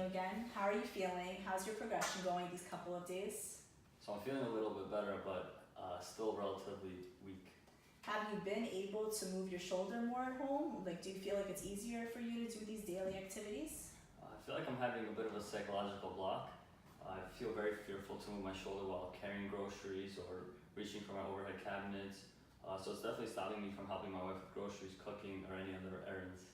again. How are you feeling? How's your progression going these couple of days? So I'm feeling a little bit better, but still relatively weak. Have you been able to move your shoulder more at home? Like, do you feel like it's easier for you to do these daily activities? I feel like I'm having a bit of a psychological block. I feel very fearful to move my shoulder while carrying groceries or reaching for my overhead cabinets. So it's definitely stopping me from helping my wife with groceries, cooking, or any other errands.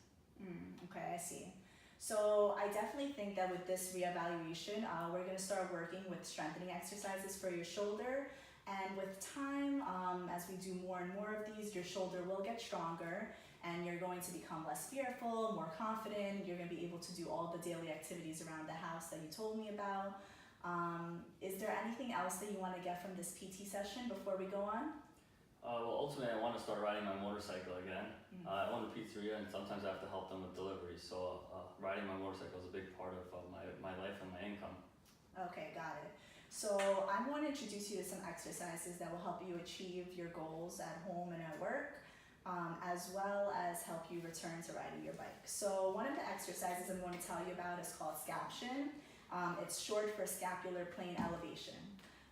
Okay, I see. So I definitely think that with this reevaluation, we're going to start working with strengthening exercises for your shoulder. And with time, as we do more and more of these, your shoulder will get stronger and you're going to become less fearful, more confident. You're going to be able to do all the daily activities around the house that you told me about. Is there anything else that you want to get from this PT session before we go on? Well, ultimately, I want to start riding my motorcycle again. I own a pizzeria, and sometimes I have to help them with deliveries. So riding my motorcycle is a big part of my life and my income. Okay, got it. So I'm going to introduce you to some exercises that will help you achieve your goals at home and at work, as well as help you return to riding your bike. So one of the exercises I'm going to tell you about is called scaption. It's short for scapular plane elevation.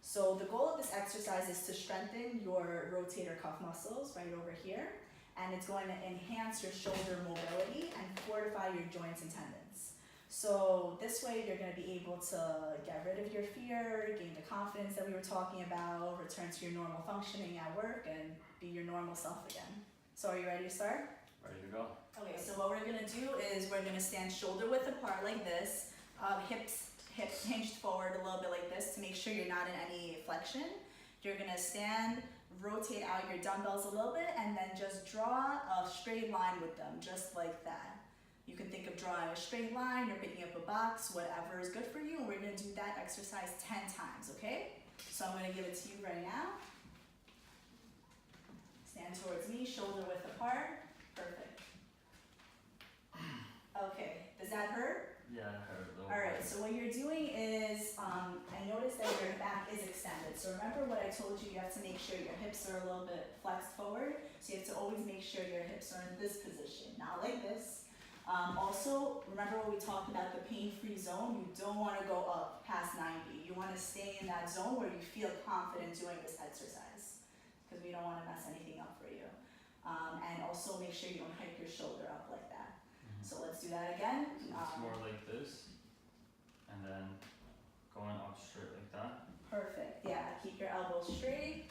So the goal of this exercise is to strengthen your rotator cuff muscles right over here, and it's going to enhance your shoulder mobility and fortify your joints and tendons. So this way you're going to be able to get rid of your fear, gain the confidence that we were talking about, return to your normal functioning at work, and be your normal self again. So are you ready to start? Ready to go. Okay, so what we're going to do is we're going to stand shoulder width apart like this, hips hinged forward a little bit like this to make sure you're not in any flexion. You're going to stand, rotate out your dumbbells a little bit, and then just draw a straight line with them, just like that. You can think of drawing a straight line, you're picking up a box, whatever is good for you, and we're going to do that exercise 10 times, okay? So I'm going to give it to you right now. Stand towards me, shoulder width apart. Perfect. Okay, does that hurt? Yeah, I heard a little. Alright, so what you're doing is, I noticed that your back is extended. So remember what I told you, you have to make sure your hips are a little bit flexed forward. So you have to always make sure your hips are in this position, not like this. Also, remember when we talked about the pain-free zone, you don't want to go up past 90. You want to stay in that zone where you feel confident doing this exercise, because we don't want to mess anything up for you. And also make sure you don't hike your shoulder up like that. So let's do that again. It's more like this, and then going up straight like that. Perfect, yeah, keep your elbows straight.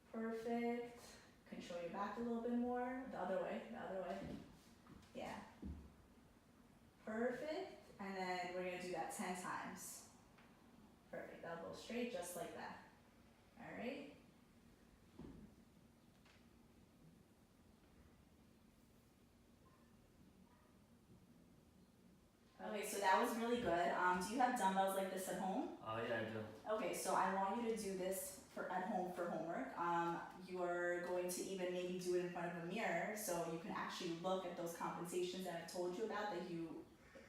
Perfect. Control your back a little bit more. The other way. Yeah. Perfect, and then we're gonna do that 10 times. Perfect, elbows straight, just like that. All right. Okay, so that was really good. Do you have dumbbells like this at home? Yeah, I do. Okay, so I want you to do this at home for homework. You're going to even maybe do it in front of a mirror so you can actually look at those compensations that I've told you about that you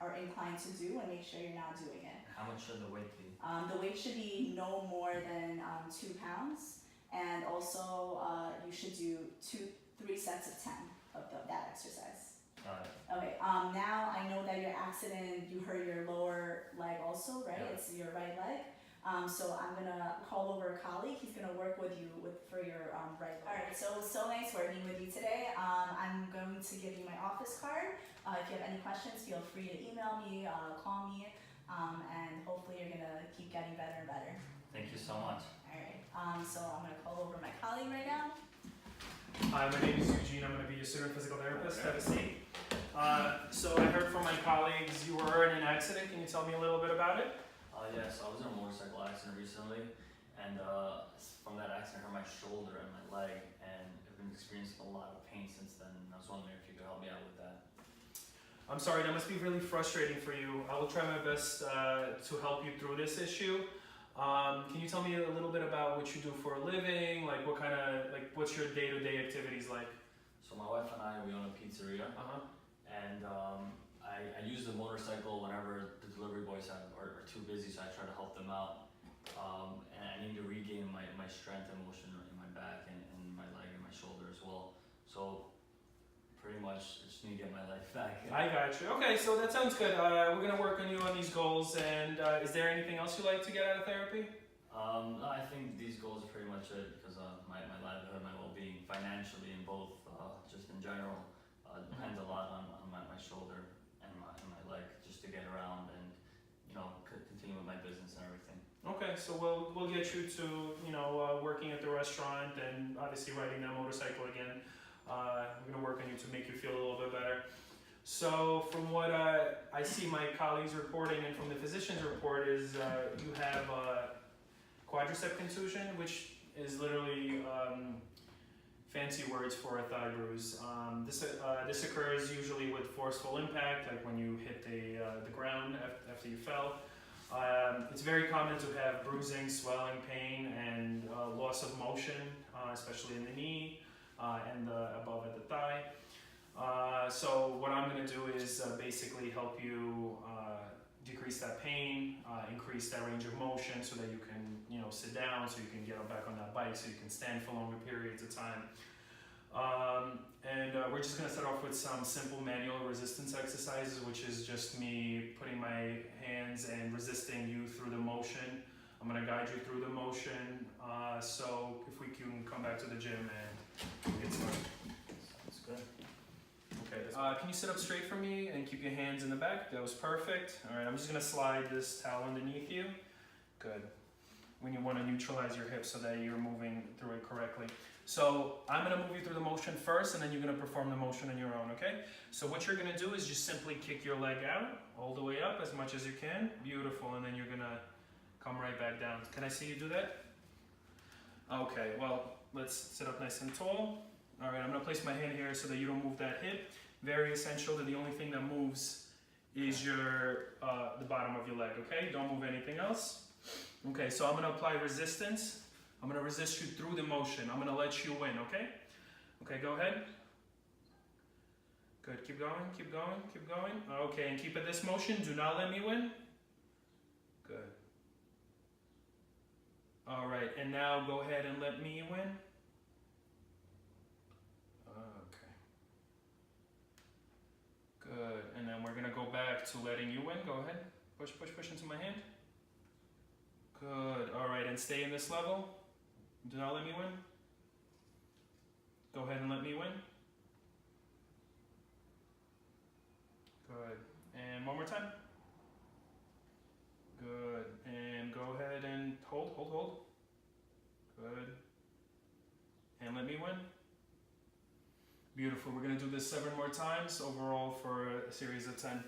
are inclined to do and make sure you're not doing it. How much should the weight be? The weight should be no more than 2 pounds, and also you should do 3 sets of 10 of that exercise. Okay, now I know that your accident, you hurt your lower leg also, right? Yeah. It's your right leg. So I'm gonna call over a colleague. He's gonna work with you for your right leg. All right, so it was so nice working with you today. I'm going to give you my office card. If you have any questions, feel free to email me, call me, and hopefully you're gonna keep getting better and better. Thank you so much. All right, so I'm gonna call over my colleague right now. Hi, my name is Eugene. I'm going to be your student physical therapist. Have a seat. So I heard from my colleagues you were in an accident. Can you tell me a little bit about it? Yes, I was in a motorcycle accident recently, and from that accident I hurt my shoulder and my leg, and I've been experiencing a lot of pain since then. I was wondering if you could help me out with that. I'm sorry, that must be really frustrating for you. I will try my best to help you through this issue. Can you tell me a little bit about what you do for a living? Like what kind of, what's your day-to-day activities like? So my wife and I, we own a pizzeria, and I use the motorcycle whenever the delivery boys are too busy, so I try to help them out. And I need to regain my strength and motion in my back and my leg and my shoulder as well. So pretty much much. I just need to get my life back. I got you. Okay, so that sounds good. We're gonna work on you on these goals. And is there anything else you'd like to get out of therapy? No, I think these goals are pretty much it because my livelihood, my well-being, financially, and both, just in general, depends a lot on my shoulder and my leg just to get around and continue with my business and everything. Okay, so we'll get you to working at the restaurant and obviously riding that motorcycle again. We're gonna work on you to make you feel a little bit better. So from what I see my colleagues reporting and from the physician's report is you have quadricep contusion, which is literally fancy words for a thigh bruise. This occurs usually with forceful impact, like when you hit the ground after you fell. It's very common to have bruising, swelling, pain, and loss of motion, especially in the knee and above at the thigh. So what I'm going to do is basically help you decrease that pain, increase that range of motion so that you can sit down, so you can get back on that bike, so you can stand for longer periods of time. We're just going to start off with some simple manual resistance exercises, which is just me putting my hands and resisting you through the motion. I'm going to guide you through the motion. So if we can come back to the gym and get started. Sounds good. Okay, can you sit up straight for me and keep your hands in the back? That was perfect. All right, I'm just going to slide this towel underneath you. Good. When you want to neutralize your hips so that you're moving through it correctly. So I'm going to move you through the motion first, and then you're going to perform the motion on your own, okay? So what you're going to do is just simply kick your leg out all the way up as much as you can. Beautiful, and then you're going to come right back down. Can I see you do that? Okay, well, let's sit up nice and tall. All right, I'm going to place my hand here so that you don't move that hip. Very essential that the only thing that moves is the bottom of your leg, okay? Don't move anything else. Okay, so I'm going to apply resistance. I'm going to resist you through the motion. I'm going to let you win, okay? Okay, go ahead. Good, keep going, keep going, keep going. Okay, and keep at this motion. Do not let me win. Good. All right, and now go ahead and let me win. Okay. Good, and then we're going to go back to letting you win. Go ahead. Push, push, push into my hand. Good. All right, and stay in this level. Do not let me win. Go ahead and let me win. Good. And one more time. Good. And go ahead and hold, hold, hold. Good. And let me win. Beautiful. We're going to do this 7 more times overall for a series of 10.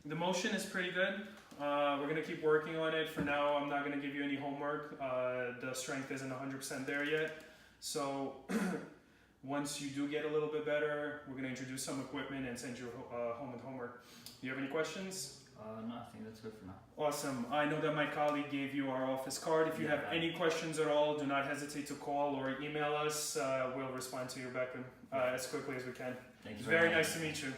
The motion is pretty good. We're going to keep working on it. For now, I'm not going to give you any homework. The strength isn't 100% there yet. So once you do get a little bit better, we're going to introduce some equipment and send you home with homework. Do you have any questions? No, I think that's good for now. Awesome. I know that my colleague gave you our office card. If you have any questions at all, do not hesitate to call or email us. We'll respond to you back as quickly as we can. Thank you Very much. nice to meet you.